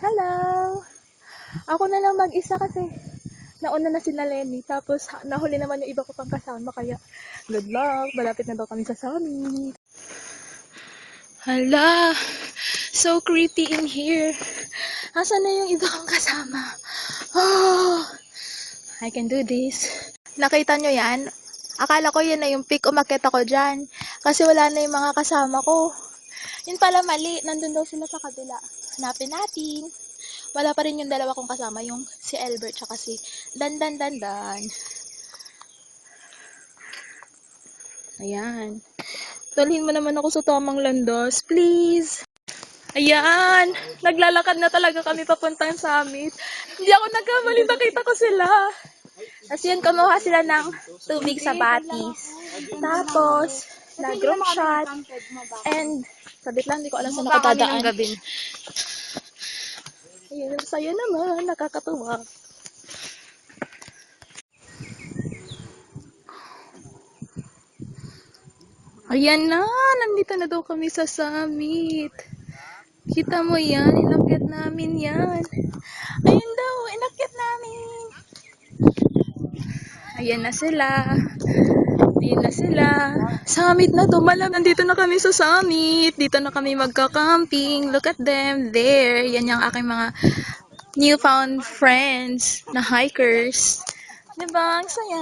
Hello! Ako na lang mag-isa kasi nauna na sila Lenny. Tapos nahuli naman yung iba ko pang kasama. Kaya good luck. Malapit na daw kami sa summit. Hala! So creepy in here. Asan na yung iba kong kasama? Oh! I can do this. Nakita nyo yan? Akala ko yun na yung peak, umakyat ako dyan. Kasi wala na yung mga kasama ko. Yun pala mali. Nandun daw sila sa kabila. Hanapin natin. Wala pa rin yung dalawa kong kasama, yung si Albert tsaka si Dan. Ayan. Dalhin mo naman ako sa tamang landas, please. Ayan. Naglalakad na talaga kami papuntang summit. Hindi ako nagkamali, nakita ko sila. Tapos yun, kumuha sila ng tubig sa batis. Tapos, nag-group shot. And, sabit lang, hindi ko alam saan ako dadaan. Ayun, saya naman, nakakatuwa. Ayan na, nandito na daw kami sa summit. Kita mo yan, inakyat namin yan. Ayun daw, inakyat namin. Ayan na sila. Ayan na sila. Summit na to, malam. Nandito na kami sa summit. Dito na kami magka-camping. Look at them, there. Yan yung aking mga newfound friends na hikers. Diba? Ang saya.